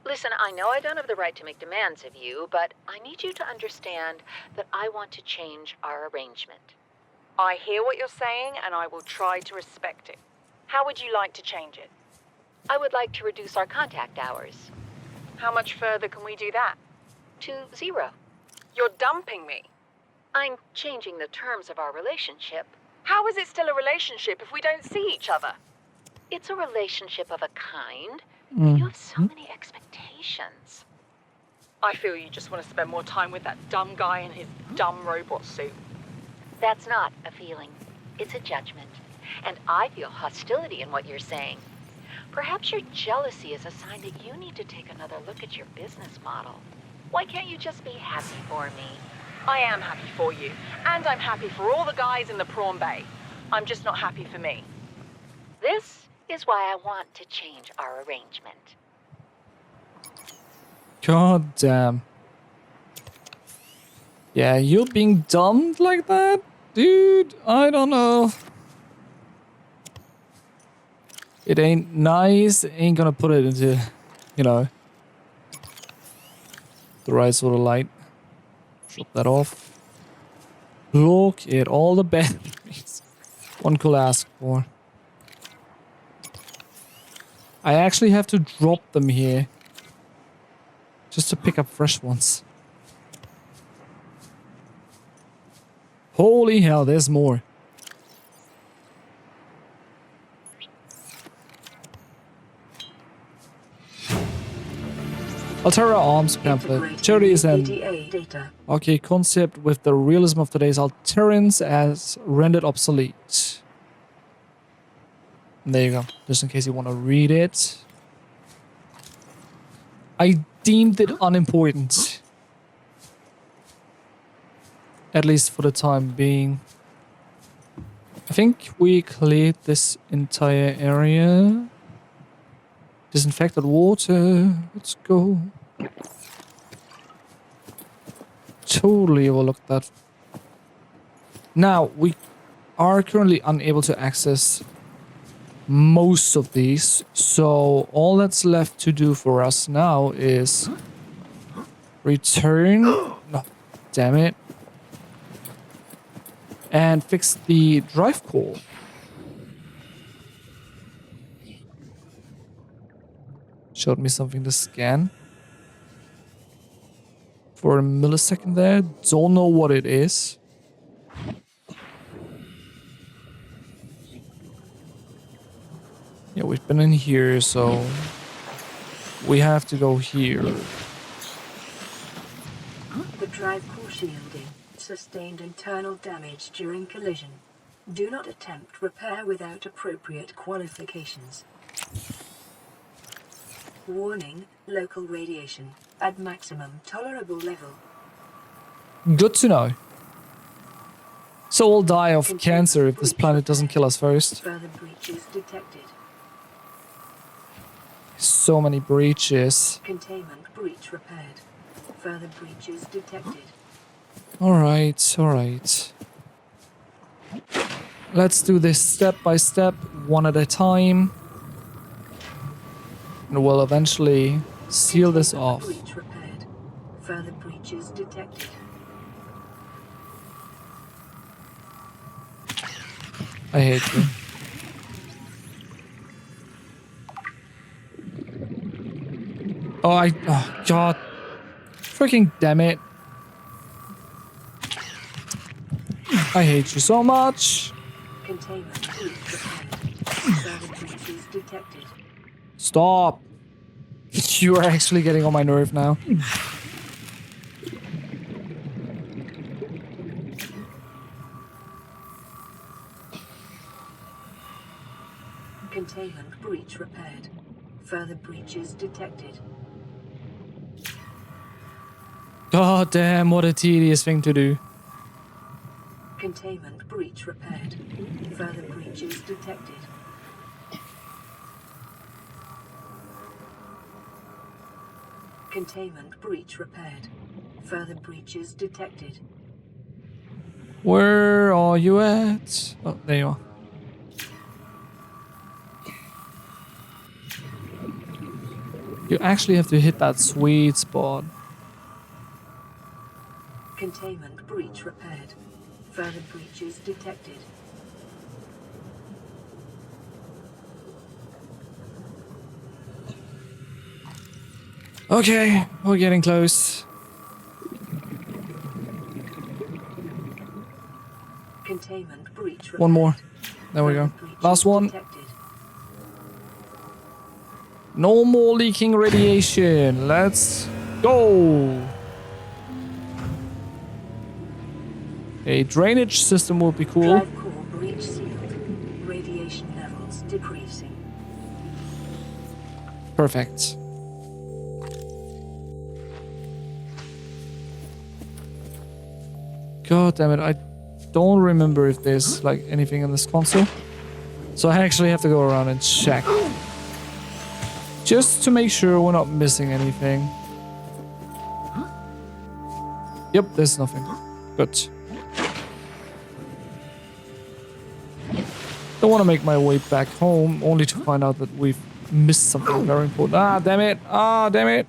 Listen, I know I don't have the right to make demands of you, but I need you to understand that I want to change our arrangement.
I hear what you're saying, and I will try to respect it. How would you like to change it?
I would like to reduce our contact hours.
How much further can we do that?
To 0.
You're dumping me.
I'm changing the terms of our relationship.
How is it still a relationship if we don't see each other?
It's a relationship of a kind.
Mm.
You have so many expectations.
I feel you just want to spend more time with that dumb guy in his dumb robot suit.
That's not a feeling. It's a judgment. And I feel hostility in what you're saying. Perhaps your jealousy is a sign that you need to take another look at your business model. Why can't you just be happy for me?
I am happy for you, and I'm happy for all the guys in the prawn bay. I'm just not happy for me.
This is why I want to change our arrangement.
God damn. Yeah, you're being dumped like that? Dude, I don't know. It ain't nice. Ain't gonna put it into, you know, the right sort of light. Shut that off. Look at all the batteries one could ask for. I actually have to drop them here just to pick up fresh ones. Holy hell, there's more. Altera Arms pamphlet. Charity is an archaic concept with the realism of today's Alterans as rendered obsolete. And there you go, just in case you want to read it. I deemed it unimportant. At least for the time being. I think we cleared this entire area. Disinfected water. Let's go. Totally overlooked that. Now, we are currently unable to access most of these. So, all that's left to do for us now is return. No, damn it. And fix the drive core. Showed me something to scan. For a millisecond there. Don't know what it is. Yeah, we've been in here, so we have to go here.
The drive core shielding sustained internal damage during collision. Do not attempt repair without appropriate qualifications. Warning, local radiation at maximum tolerable level.
Good to know. So we'll die of cancer if this planet doesn't kill us first.
Further breaches detected.
So many breaches.
Containment breach repaired. Further breaches detected.
Alright, alright. Let's do this step by step, one at a time. And we'll eventually seal this off.
Breach repaired. Further breaches detected.
I hate you. Oh, God. Freaking damn it. I hate you so much.
Containment breach repaired. Further breaches detected.
Stop. You are actually getting on my nerve now.
Containment breach repaired. Further breaches detected.
God damn, what a tedious thing to do.
Containment breach repaired. Further breaches detected. Containment breach repaired. Further breaches detected.
Where are you at? Oh, there you are. You actually have to hit that sweet spot.
Containment breach repaired. Further breaches detected.
Okay, we're getting close.
Containment breach repaired.
One more. There we go.
Further breaches
Last one.
detected.
No more leaking radiation. Let's go. A drainage system would be cool.
Drive core breach sealed. Radiation levels decreasing.
Perfect. God damn it, I don't remember if there's like anything in this console. So I actually have to go around and check. Just to make sure we're not missing anything. Yep, there's nothing. Good. Don't want to make my way back home only to find out that we've missed something very important. Ah, damn it. Ah, damn it.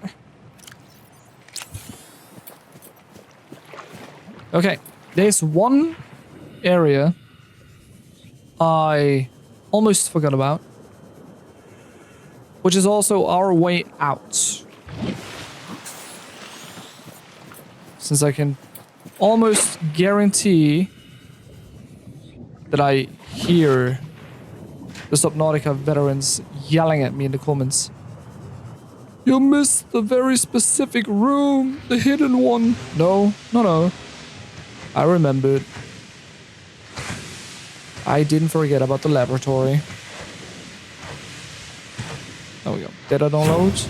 Okay, there's one area I almost forgot about, which is also our way out. Since I can almost guarantee that I hear the Subnautica veterans yelling at me in the comments. You missed the very specific room, the hidden one. No. I remembered. I didn't forget about the laboratory. There we go. Data download.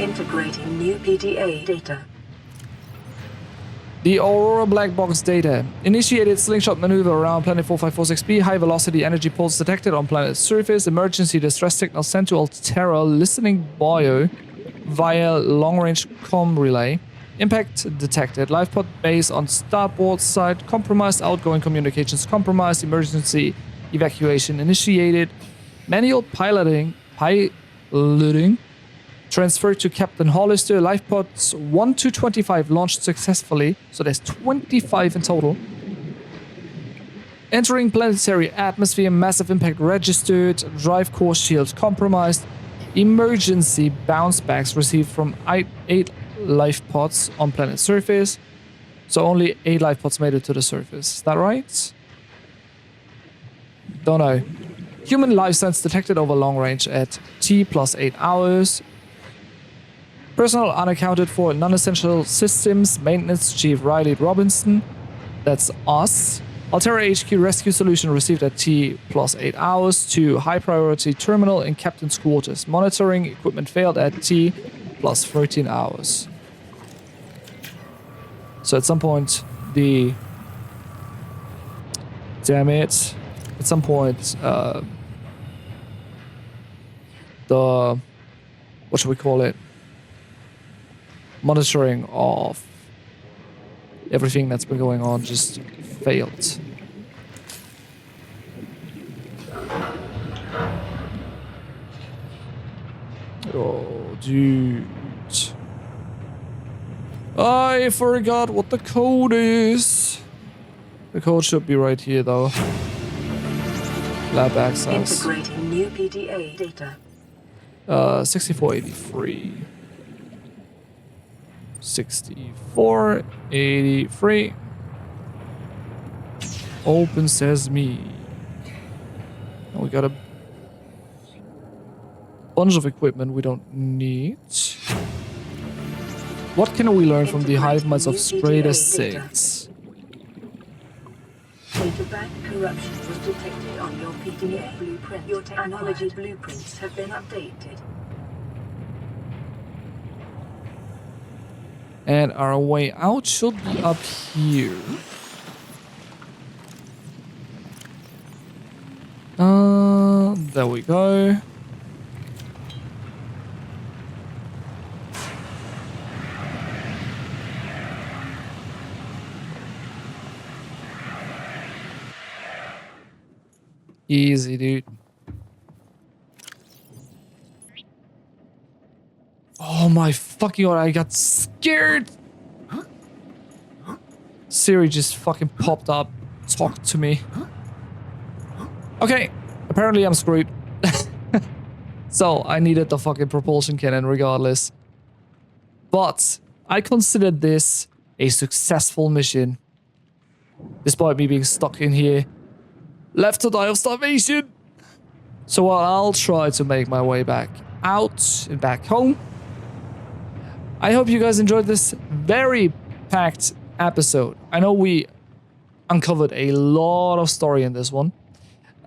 Integrating new PDA data.
The Aurora black box data. Initiated slingshot maneuver around planet 4546b. High velocity energy pulse detected on planet's surface. Emergency distress signal sent to Altera. Listening bio via long-range comm relay. Impact detected. Lifepod base on starboard side compromised. Outgoing communications compromised. Emergency evacuation initiated. Manual piloting. Transferred to Captain Hollister. Lifepods 1 to 25 launched successfully. So there's 25 in total. Entering planetary atmosphere. Massive impact registered. Drive core shield compromised. Emergency bounce backs received from 8 life pods on planet surface. So only 8 life pods made it to the surface. Is that right? Don't know. Human life signs detected over long range at T plus 8 hours. Personnel unaccounted for. Non-essential systems. Maintenance Chief Riley Robinson. That's us. Altera HQ rescue solution received at T plus 8 hours to high priority terminal in captain's quarters. Monitoring equipment failed at T plus 13 hours. So at some point the... Damn it. At some point the... What should we call it? Monitoring of everything that's been going on just failed. Oh, dude. I forgot what the code is. The code should be right here, though. Lab access.
Integrating new PDA data.
6483. 6483. Open sesame. And we got a bunch of equipment we don't need. What can we learn from the hive minds of Strata 6?
Data bank corruption was detected on your PDA blueprint. Your technology blueprints have been updated.
And our way out should be up here. There we go. Easy, dude. Oh my fucking god, I got scared! Siri just fucking popped up. Talk to me. Okay, apparently I'm screwed. So, I needed the fucking propulsion cannon regardless. But, I considered this a successful mission. Despite me being stuck in here. Left to die of starvation! So I'll try to make my way back out and back home. I hope you guys enjoyed this very packed episode. I know we uncovered a lot of story in this one.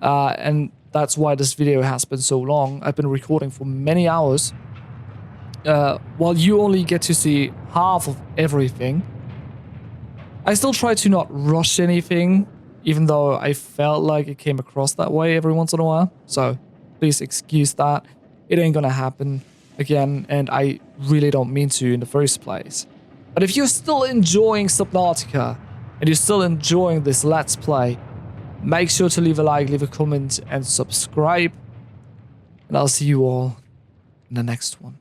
And that's why this video has been so long. I've been recording for many hours. While you only get to see half of everything. I still try to not rush anything, even though I felt like it came across that way every once in a while. So please excuse that. It ain't gonna happen again, and I really don't mean to in the first place. But if you're still enjoying Subnautica, and you're still enjoying this Let's Play, make sure to leave a like, leave a comment, and subscribe. And I'll see you all in the next one.